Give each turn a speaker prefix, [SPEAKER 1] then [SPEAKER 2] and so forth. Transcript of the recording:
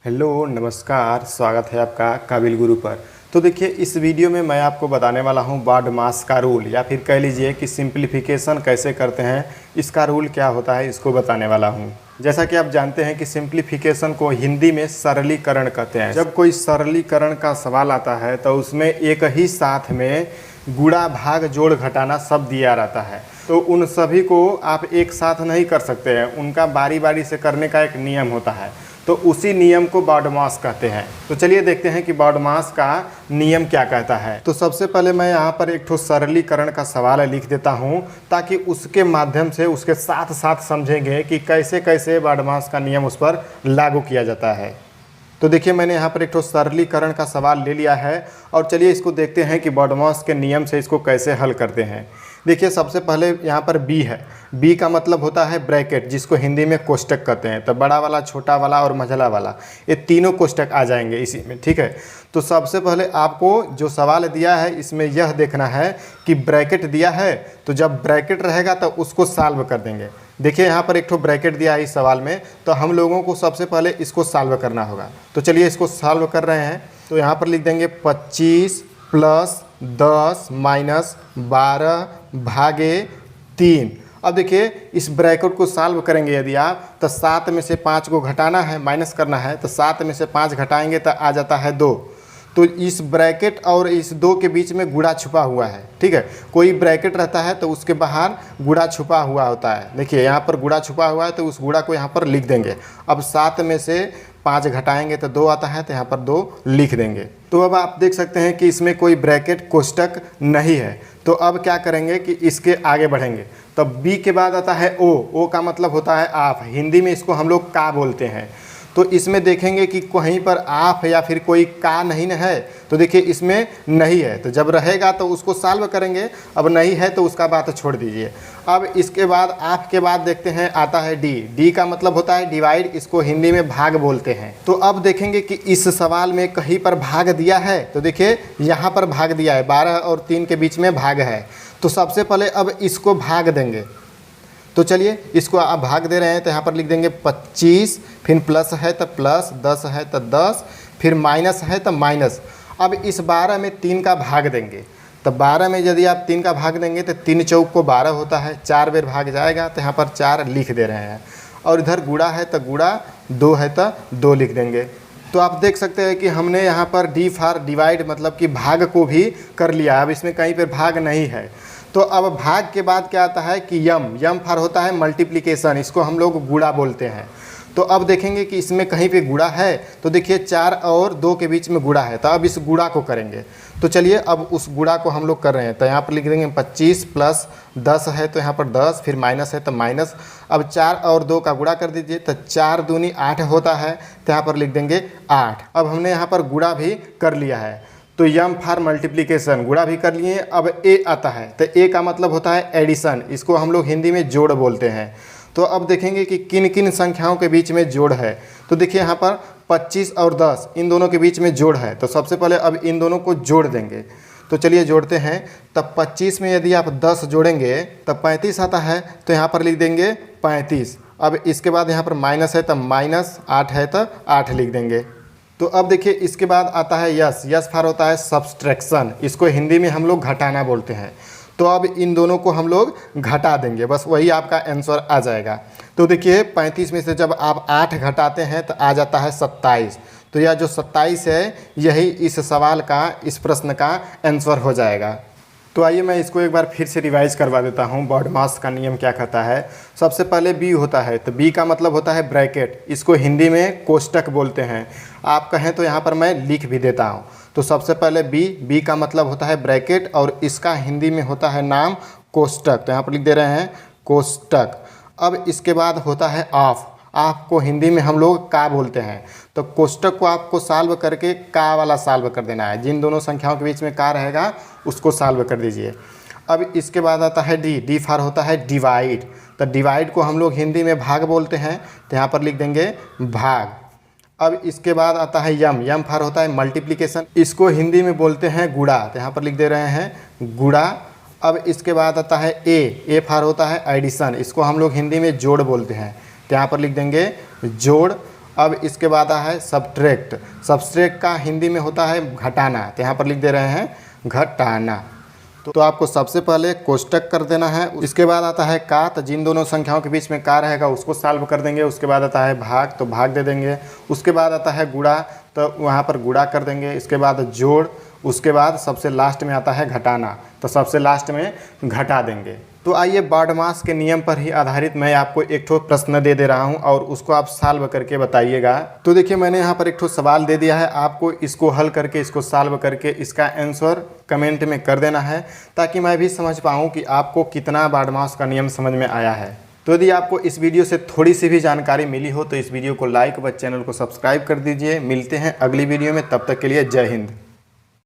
[SPEAKER 1] Hello नमस्कार, स्वागत है आपका काबिल गुरु पर। तो देखिए, इस वीडियो में मैं आपको बताने वाला हूं बॉडमास का रूल, या फिर कह लीजिए कि सिंप्लीफिकेशन कैसे करते हैं, इसका रूल क्या होता है, इसको बताने वाला हूं। जैसा कि आप जानते हैं कि सिंप्लीफिकेशन को हिंदी में सरलीकरण कहते हैं। जब कोई सरलीकरण का सवाल आता है तो उसमें एक ही साथ में गुणा भाग जोड़ घटाना सब दिया रहता है, तो उन सभी को आप एक साथ नहीं कर सकते हैं, उनका बारी बारी से करने का एक नियम होता है। तो उसी नियम को बॉडमास कहते हैं। तो चलिए देखते हैं कि बॉडमास का नियम क्या कहता है। तो सबसे पहले मैं यहाँ पर एक ठो सरलीकरण का सवाल लिख देता हूँ, ताकि उसके माध्यम से उसके साथ साथ समझेंगे कि कैसे कैसे बॉडमास का नियम उस पर लागू किया जाता है। तो देखिए, मैंने यहाँ पर एक ठो सरलीकरण का सवाल ले लिया है और चलिए इसको देखते हैं कि बॉडमास के नियम से इसको कैसे हल करते हैं। देखिए, सबसे पहले यहाँ पर बी है। बी का मतलब होता है ब्रैकेट, जिसको हिंदी में कोष्टक कहते हैं। तो बड़ा वाला, छोटा वाला और मझला वाला, ये तीनों कोष्टक आ जाएंगे इसी में, ठीक है। तो सबसे पहले आपको जो सवाल दिया है इसमें यह देखना है कि ब्रैकेट दिया है, तो जब ब्रैकेट रहेगा तो उसको सॉल्व कर देंगे। देखिए, यहाँ पर एक ठो ब्रैकेट दिया है इस सवाल में, तो हम लोगों को सबसे पहले इसको सॉल्व करना होगा। तो चलिए इसको सॉल्व कर रहे हैं। तो यहाँ पर लिख देंगे 25 प्लस 10 माइनस 12 भागे 3। अब देखिए, इस ब्रैकेट को सॉल्व करेंगे यदि आप, तो 7 में से 5 को घटाना है, माइनस करना है, तो 7 में से 5 घटाएंगे तो आ जाता है 2। तो इस ब्रैकेट और इस 2 के बीच में गुणा छुपा हुआ है, ठीक है। कोई ब्रैकेट रहता है तो उसके बाहर गुणा छुपा हुआ होता है। देखिए, यहाँ पर गुणा छुपा हुआ है, तो उस गुणा को यहाँ पर लिख देंगे। अब 7 में से 5 घटाएंगे तो 2 आता है, तो यहाँ पर 2 लिख देंगे। तो अब आप देख सकते हैं कि इसमें कोई ब्रैकेट कोष्टक नहीं है। तो अब क्या करेंगे कि इसके आगे बढ़ेंगे। तो बी के बाद आता है ओ। ओ का मतलब होता है आप, हिंदी में इसको हम लोग का बोलते हैं। तो इसमें देखेंगे कि कहीं पर आप या फिर कोई का नहीं है, तो देखिए इसमें नहीं है, तो जब रहेगा तो उसको सॉल्व करेंगे। अब नहीं है तो उसका बात छोड़ दीजिए। अब इसके बाद आप के बाद देखते हैं आता है डी। डी का मतलब होता है डिवाइड, इसको हिंदी में भाग बोलते हैं। तो अब देखेंगे कि इस सवाल में कहीं पर भाग दिया है, तो देखिए यहाँ पर भाग दिया है, 12 और 3 के बीच में भाग है। तो सबसे पहले अब इसको भाग देंगे। तो चलिए इसको आप भाग दे रहे हैं, तो यहाँ पर लिख देंगे 25, फिर प्लस है तो प्लस, 10 है तो 10, फिर माइनस है तो माइनस। अब इस 12 में 3 का भाग देंगे। तो 12 में यदि आप 3 का भाग देंगे तो 3 चौक को 12 होता है, 4 बार भाग जाएगा, तो यहाँ पर 4 लिख दे रहे हैं। और इधर गुणा है तो गुणा, 2 है तो 2 लिख देंगे। तो आप देख सकते हैं कि हमने यहाँ पर डी फॉर डिवाइड मतलब कि भाग को भी कर लिया। अब इसमें कहीं पर भाग नहीं है। तो अब भाग के बाद क्या आता है कि यम। यम फॉर होता है मल्टीप्लिकेशन, इसको हम लोग गुणा बोलते हैं। तो अब देखेंगे कि इसमें कहीं पे गुणा है, तो देखिए 4 और 2 के बीच में गुणा है, तो अब इस गुणा को करेंगे। तो चलिए अब उस गुणा को हम लोग कर रहे हैं। तो यहाँ पर लिख देंगे 25 प्लस 10 है तो यहाँ पर 10, फिर माइनस है तो माइनस। अब 4 और 2 का गुणा कर दीजिए, तो 4 दूनी 8 होता है, तो यहाँ पर लिख देंगे 8। अब हमने यहाँ पर गुणा भी कर लिया है। तो यम फॉर मल्टीप्लिकेशन, गुणा भी कर लिए। अब ए आता है, तो ए का मतलब होता है एडिशन, इसको हम लोग हिंदी में जोड़ बोलते हैं। तो अब देखेंगे कि किन किन संख्याओं के बीच में जोड़ है। तो देखिए यहाँ पर 25 और 10 इन दोनों के बीच में जोड़ है। तो सबसे पहले अब इन दोनों को जोड़ देंगे। तो चलिए जोड़ते हैं। तब 25 में यदि आप 10 जोड़ेंगे तब 35 आता है, तो यहाँ पर लिख देंगे 35। अब इसके बाद यहाँ पर माइनस है तो माइनस, 8 है तो 8 लिख देंगे। तो अब देखिए इसके बाद आता है यस। यस फॉर होता है सब्सट्रैक्शन, इसको हिंदी में हम लोग घटाना बोलते हैं। तो अब इन दोनों को हम लोग घटा देंगे, बस वही आपका आंसर आ जाएगा। तो देखिए 35 में से जब आप 8 घटाते हैं तो आ जाता है 27। तो यह जो 27 है यही इस सवाल का, इस प्रश्न का आंसर हो जाएगा। तो आइए मैं इसको एक बार फिर से रिवाइज करवा देता हूँ। बॉडमास का नियम क्या कहता है। सबसे पहले बी होता है, तो बी का मतलब होता है ब्रैकेट, इसको हिंदी में कोष्टक बोलते हैं। आप कहें तो यहाँ पर मैं लिख भी देता हूँ। तो सबसे पहले बी का मतलब होता है ब्रैकेट और इसका हिंदी में होता है नाम कोष्टक, तो यहाँ पर लिख दे रहे हैं कोष्टक। अब इसके बाद होता है ऑफ। आपको हिंदी में हम लोग का बोलते हैं। तो कोष्टक को आपको सॉल्व करके का वाला सॉल्व कर देना है, जिन दोनों संख्याओं के बीच में का रहेगा उसको सॉल्व कर दीजिए। अब इसके बाद आता है डी। डी फॉर होता है डिवाइड, तो डिवाइड को हम लोग हिंदी में भाग बोलते हैं, तो यहाँ पर लिख देंगे भाग। अब इसके बाद आता है यम। यम फॉर होता है मल्टीप्लिकेशन, इसको हिंदी में बोलते हैं गुणा, तो यहाँ पर लिख दे रहे हैं गुणा। अब इसके बाद आता है ए। ए फॉर होता है एडिशन, इसको हम लोग हिंदी में जोड़ बोलते हैं, तो यहाँ पर लिख देंगे जोड़। अब इसके बाद है सब्ट्रैक्ट। सब्ट्रैक्ट का हिंदी में होता है घटाना, तो यहाँ पर लिख दे रहे हैं घटाना। तो आपको सबसे पहले कोष्टक कर देना है। इसके बाद आता है का, तो जिन दोनों संख्याओं के बीच में का रहेगा उसको सॉल्व कर देंगे। उसके बाद आता है भाग, तो भाग दे देंगे। उसके बाद आता है गुणा, तो वहाँ पर गुणा कर देंगे। इसके बाद जोड़, उसके बाद सबसे लास्ट में आता है घटाना, तो सबसे लास्ट में घटा देंगे। तो आइए बारहमास के नियम पर ही आधारित मैं आपको एक ठो प्रश्न दे दे रहा हूं और उसको आप सॉल्व करके बताइएगा। तो देखिए मैंने यहाँ पर एक ठो सवाल दे दिया है, आपको इसको हल करके इसको सॉल्व करके इसका आंसर कमेंट में कर देना है, ताकि मैं भी समझ पाऊँ कि आपको कितना बारहमास का नियम समझ में आया है। तो यदि आपको इस वीडियो से थोड़ी सी भी जानकारी मिली हो तो इस वीडियो को लाइक व चैनल को सब्सक्राइब कर दीजिए। मिलते हैं अगली वीडियो में, तब तक के लिए जय हिंद।